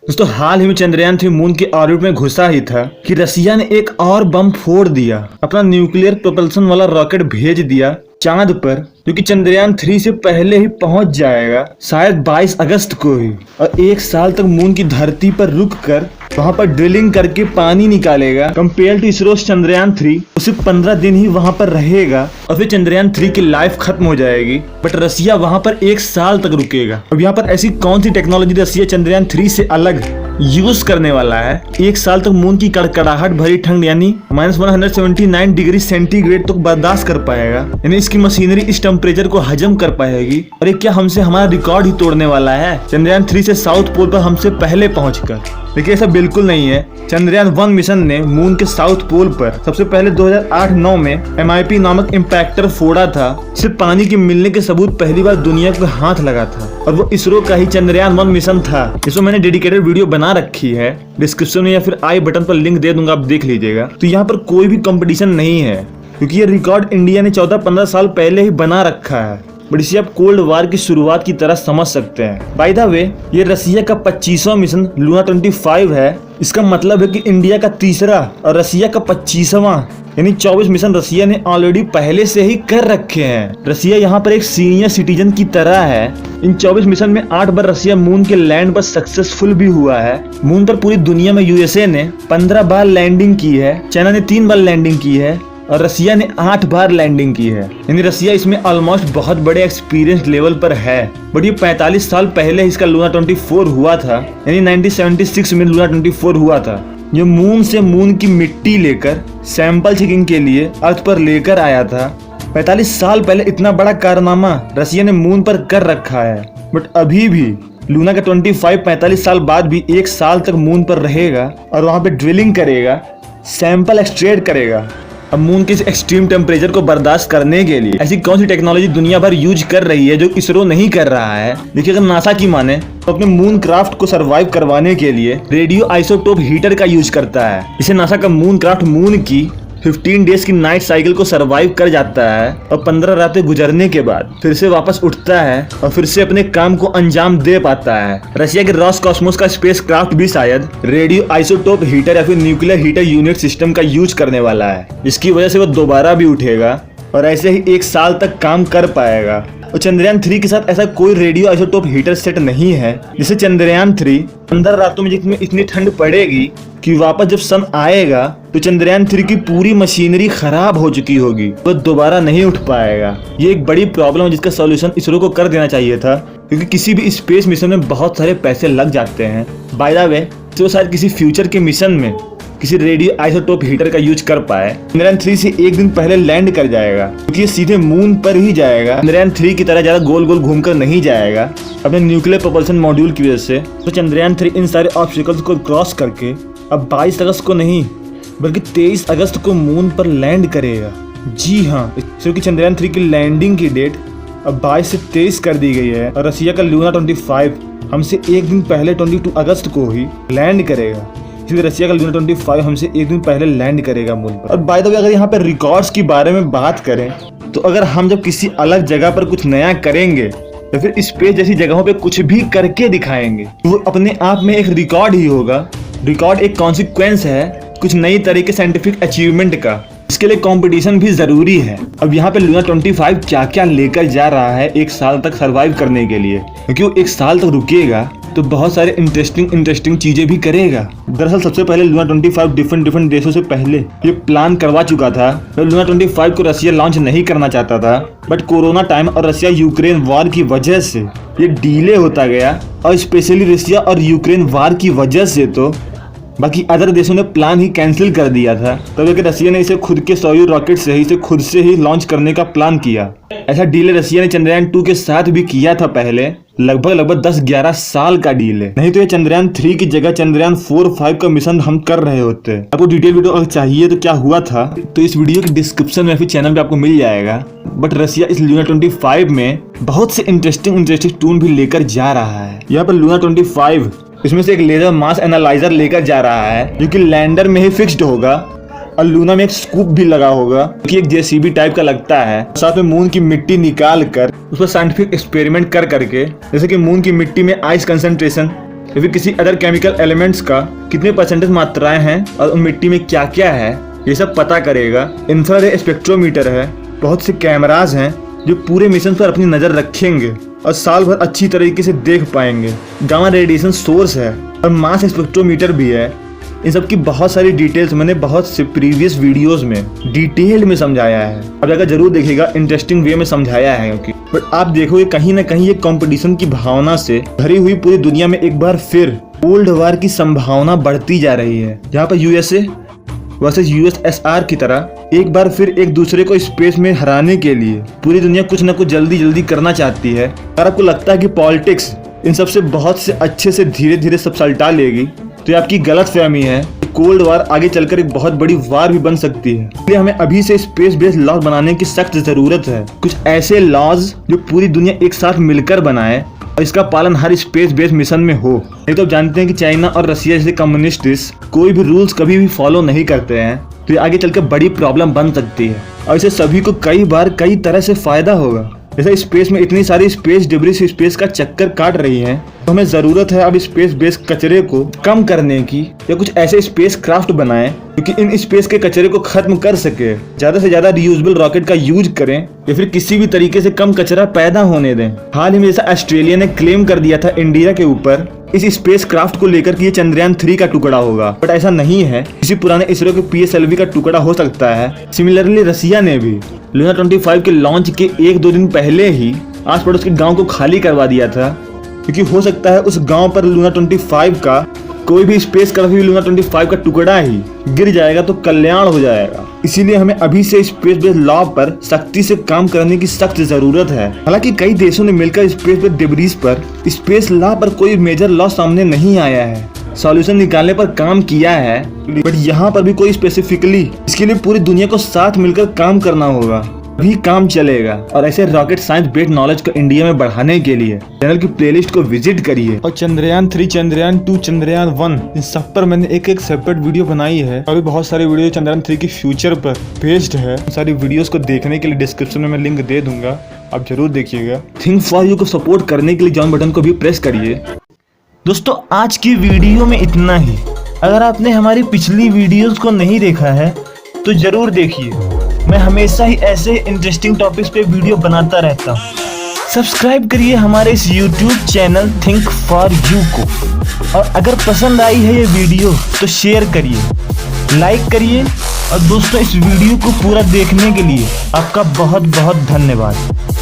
दोस्तों हाल ही में चंद्रयान 3 मून के ऑर्बिट में घुसा ही था कि रसिया ने एक और बम फोड़ दिया, अपना न्यूक्लियर प्रोपल्सन वाला रॉकेट भेज दिया चांद पर, जो कि चंद्रयान 3 से पहले ही पहुंच जाएगा, शायद 22 अगस्त को ही। और 1 साल तक मून की धरती पर रुक कर वहां पर ड्रिलिंग करके पानी निकालेगा। कंपेयर टू इसरो चंद्रयान 3 सिर्फ 15 दिन ही वहां पर रहेगा और फिर चंद्रयान 3 की लाइफ खत्म हो जाएगी। बट रसिया वहां पर 1 साल तक रुकेगा। अब यहाँ पर ऐसी कौन सी टेक्नोलॉजी रसिया चंद्रयान 3 से अलग यूज करने वाला है? 1 साल तक मून की कड़कड़ाहट भरी ठंड यानी -179 डिग्री सेंटीग्रेड तक बर्दाश्त कर पाएगा, यानी इसकी मशीनरी इस टेम्परेचर को हजम कर पाएगी। और ये क्या हमसे हमारा रिकॉर्ड ही तोड़ने वाला है चंद्रयान 3 से साउथ पोल पर हमसे पहले पहुंचकर? देखिए ऐसा बिल्कुल नहीं है। चंद्रयान 1 मिशन ने मून के साउथ पोल पर सबसे पहले 2008-9 में MIP नामक इम्पैक्टर फोड़ा था। सिर्फ पानी के मिलने के सबूत पहली बार दुनिया को हाथ लगा था और वो इसरो का ही चंद्रयान 1 मिशन था। इसमें मैंने डेडिकेटेड वीडियो बना रखी है, डिस्क्रिप्शन में या फिर आई बटन पर लिंक दे दूंगा, आप देख लीजिएगा। तो यहाँ पर कोई भी कंपटीशन नहीं है क्योंकि ये रिकॉर्ड इंडिया ने 14-15 साल पहले ही बना रखा है। बट इसे आप कोल्ड वार की शुरुआत की तरह समझ सकते हैं। बाय द वे ये रसिया का 25वां मिशन लूना 25 है। इसका मतलब है कि इंडिया का 3रा और रसिया का 25वां यानी 24 मिशन रसिया ने ऑलरेडी पहले से ही कर रखे हैं। रसिया यहाँ पर एक सीनियर सिटीजन की तरह है। इन 24 मिशन में 8 बार रसिया मून के लैंड पर सक्सेसफुल भी हुआ है। मून पर पूरी दुनिया में USA ने 15 बार लैंडिंग की है, चाइना ने 3 बार लैंडिंग की है और रसिया ने 8 बार लैंडिंग की है। यानी रसिया इसमें ऑलमोस्ट बहुत बड़े एक्सपीरियंस लेवल पर है। बट ये 45 साल पहले इसका लूना 24 हुआ था, यानी 1976 में लूना 24 हुआ था। ये मून से मून की मिट्टी लेकर सैंपल चेकिंग के लिए अर्थ पर लेकर आया था। 45 साल पहले इतना बड़ा कारनामा रसिया ने मून पर कर रखा है। बट अभी भी लूना का 25 45 साल बाद भी 1 साल तक मून पर रहेगा और वहां पे ड्रिलिंग करेगा, सैंपल एक्सट्रैक्ट करेगा। अब मून के इस एक्सट्रीम टेम्परेचर को बर्दाश्त करने के लिए ऐसी कौन सी टेक्नोलॉजी दुनिया भर यूज कर रही है जो इसरो नहीं कर रहा है? देखिए अगर नासा की माने तो अपने मून क्राफ्ट को सरवाइव करवाने के लिए रेडियो आइसोटोप हीटर का यूज करता है। इसे नासा का मून क्राफ्ट मून की 15 डेज की नाइट साइकिल को सरवाइव कर जाता है और 15 रातें गुजरने के बाद फिर से वापस उठता है और फिर से अपने काम को अंजाम दे पाता है। रसिया के रॉसकॉस्मोस का स्पेस क्राफ्ट भी शायद रेडियो आइसोटोप हीटर या फिर न्यूक्लियर हीटर यूनिट सिस्टम का यूज करने वाला है, जिसकी वजह से वो दोबारा भी उठेगा और ऐसे ही 1 साल तक काम कर पाएगा। और चंद्रयान 3 के साथ ऐसा कोई रेडियो आइसोटोप हीटर सेट नहीं है जिसे चंद्रयान 3 15 रातों में जिसमें इतनी ठंड पड़ेगी कि वापस जब सन आएगा तो चंद्रयान 3 की पूरी मशीनरी खराब हो चुकी होगी, वो दोबारा नहीं उठ पाएगा। ये एक बड़ी प्रॉब्लम है जिसका सॉल्यूशन इसरो को कर देना चाहिए था, क्योंकि किसी भी स्पेस मिशन में बहुत सारे पैसे लग जाते हैं। बाय द वे तो शायद किसी फ्यूचर के मिशन में किसी रेडियो आइसोटोप हीटर का यूज कर पाए। चंद्रयान 3 से 1 दिन पहले लैंड कर जाएगा क्योंकि ये सीधे मून पर ही जाएगा। चंद्रयान 3 की तरह ज्यादा गोल गोल घूमकर नहीं जाएगा अपने न्यूक्लियर प्रोपल्सन मॉड्यूल की वजह से। तो चंद्रयान 3 इन सारे ऑब्स्टिकल्स को क्रॉस करके अब 22 अगस्त को नहीं बल्कि 23 अगस्त को मून पर लैंड करेगा। जी हाँ, क्योंकि चंद्रयान 3 की लैंडिंग की डेट अब 22 से 23 कर दी गई है और रसिया का लूना 25 हमसे 1 दिन पहले 22 अगस्त को ही लैंड करेगा। इसलिए रसिया का लूना 25 हमसे 1 दिन पहले लैंड करेगा मून पर। और बाय द वे अगर यहाँ पर रिकॉर्ड्स की बारे में बात करें तो अगर हम जब किसी अलग जगह पर कुछ नया करेंगे या फिर स्पेस जैसी जगहों पे कुछ भी करके दिखाएंगे तो वो अपने आप में एक रिकॉर्ड ही होगा। रिकॉर्ड एक कॉन्सिक्वेंस है कुछ नई तरह के साइंटिफिक अचीवमेंट का। इसके लिए कंपटीशन भी जरूरी है। अब यहाँ पे लूना 25 क्या क्या लेकर जा रहा है 1 साल तक सरवाइव करने के लिए, क्योंकि वो 1 साल तक रुकेगा तो बहुत सारे इंटरेस्टिंग चीजें भी करेगा। दरअसल सबसे पहले लूना 25 डिफरेंट देशों से पहले ये प्लान करवा चुका था। लूना 25 को रसिया लॉन्च नहीं करना चाहता था, बट कोरोना टाइम और रसिया यूक्रेन वॉर की वजह से ये डिले होता गया और स्पेशली रसिया और यूक्रेन वॉर की वजह से तो बाकी अदर देशों ने प्लान ही कैंसिल कर दिया था। तब रसिया ने इसे खुद के सोयूज रॉकेट से ही इसे खुद से ही लॉन्च करने का प्लान किया। ऐसा डील रसिया ने चंद्रयान 2 के साथ भी किया था पहले। लगभग 10-11 साल का डील है, नहीं तो ये चंद्रयान 3 की जगह चंद्रयान 4-5 का मिशन हम कर रहे होते। आपको डिटेल वीडियो अगर चाहिए तो क्या हुआ था तो इस वीडियो के डिस्क्रिप्शन में फिर चैनल पे आपको मिल जाएगा। बट रसिया इस लूना 25 में बहुत से इंटरेस्टिंग टूल भी लेकर जा रहा है। यहाँ पर लूना 25 इसमें से एक लेजर मास एनालाइजर लेकर जा रहा है जो कि लैंडर में ही फिक्स्ड होगा और लूना में एक स्कूप भी लगा होगा कि एक जेसीबी टाइप का लगता है। साथ में मून की मिट्टी निकाल कर उस पर साइंटिफिक एक्सपेरिमेंट कर करके, जैसे कि मून की मिट्टी में आइस कंसंट्रेशन या फिर किसी अदर केमिकल एलिमेंट्स का कितने परसेंटेज मात्राएं हैं और उन मिट्टी में क्या क्या है, ये सब पता करेगा। इंफ्रारेड स्पेक्ट्रोमीटर है, बहुत से कैमराज हैं जो पूरे मिशन पर अपनी नज़र रखेंगे और साल भर अच्छी तरीके से देख पाएंगे। गामा रेडिएशन सोर्स है और मास स्पेक्ट्रोमीटर भी है। इन सब की बहुत सारी डिटेल्स मैंने बहुत से प्रीवियस वीडियोस में डिटेल में समझाया है। अब अगर जरूर देखिएगा, इंटरेस्टिंग वे में समझाया है क्योंकि बट आप देखोगे कहीं ना कहीं ये कंपटीशन की भावना से भरी हुई पूरी दुनिया में एक बार फिर कोल्ड वॉर की संभावना बढ़ती जा रही है, जहाँ पर यूएसए वर्सेस यूएसएसआर की तरह एक बार फिर एक दूसरे को स्पेस में हराने के लिए पूरी दुनिया कुछ न कुछ जल्दी जल्दी करना चाहती है। अगर आपको लगता है कि पॉलिटिक्स इन सबसे बहुत से अच्छे से धीरे धीरे सब सल्टा लेगी, तो ये आपकी गलत फहमी है। कोल्ड वार आगे चलकर एक बहुत बड़ी वार भी बन सकती है। इसलिए हमें अभी से स्पेस बेस्ड लॉ बनाने की सख्त जरूरत है। कुछ ऐसे लॉज जो पूरी दुनिया एक साथ मिलकर बनाए और इसका पालन हर स्पेस बेस्ड मिशन में हो। नहीं तो आप जानते हैं कि चाइना और रसिया जैसे कम्युनिस्ट कोई भी रूल्स कभी भी फॉलो नहीं करते हैं, तो ये आगे चलकर बड़ी प्रॉब्लम बन सकती है और इसे सभी को कई बार कई तरह से फायदा होगा। जैसे स्पेस में इतनी सारी स्पेस डिब्रीज स्पेस का चक्कर काट रही हैं, तो हमें जरूरत है अब स्पेस बेस्ड कचरे को कम करने की, या कुछ ऐसे स्पेस क्राफ्ट बनाएं क्योंकि इन स्पेस के कचरे को खत्म कर सके। ज्यादा से ज्यादा रियूजेबल रॉकेट का यूज करें या फिर किसी भी तरीके से कम कचरा पैदा होने दें। हाल ही में जैसा ऑस्ट्रेलिया ने क्लेम कर दिया था इंडिया के ऊपर इस स्पेस क्राफ्ट को लेकर कि ये चंद्रयान 3 का टुकड़ा होगा, बट ऐसा नहीं है। किसी पुराने इसरो के PSLV का टुकड़ा हो सकता है। सिमिलरली रसिया ने भी लूना 25 के लॉन्च के 1-2 दिन पहले ही आस पड़ोस के गांव को खाली करवा दिया था, क्योंकि हो सकता है उस गांव पर लूना 25 का कोई भी स्पेस क्राफ्ट भी लूना 25 का टुकड़ा ही गिर जाएगा तो कल्याण हो जाएगा। इसीलिए हमें अभी से स्पेस बेस्ड लॉ पर सख्ती से काम करने की सख्त जरूरत है। हालांकि कई देशों ने मिलकर स्पेस बेस्ड डिब्रीज पर स्पेस लॉ पर कोई मेजर लॉ सामने नहीं आया है, सॉल्यूशन निकालने पर काम किया है, बट यहाँ पर भी कोई स्पेसिफिकली इसके लिए पूरी दुनिया को साथ मिलकर काम करना होगा, भी काम चलेगा। और ऐसे रॉकेट साइंस बेस्ड नॉलेज को इंडिया में बढ़ाने के लिए चैनल की प्लेलिस्ट को विजिट करिए। और चंद्रयान 3, चंद्रयान 2, चंद्रयान 1 इन सब पर मैंने एक सेपरेट वीडियो बनाई है। और भी बहुत सारी वीडियो चंद्रयान 3 की फ्यूचर पर बेस्ड है। सारी वीडियोस को देखने के लिए डिस्क्रिप्शन में मैं लिंक दे दूंगा, आप जरूर देखिएगा। थिंक फॉर यू को सपोर्ट करने के लिए जॉइन बटन को भी प्रेस करिए। दोस्तों आज की वीडियो में इतना ही। अगर आपने हमारी पिछली वीडियोस को नहीं देखा है तो जरूर देखिए। मैं हमेशा ही ऐसे इंटरेस्टिंग टॉपिक्स पे वीडियो बनाता रहता हूँ। सब्सक्राइब करिए हमारे इस YouTube channel think for you को। और अगर पसंद आई है ये वीडियो तो शेयर करिए, लाइक करिए। और दोस्तों इस वीडियो को पूरा देखने के लिए आपका बहुत बहुत धन्यवाद।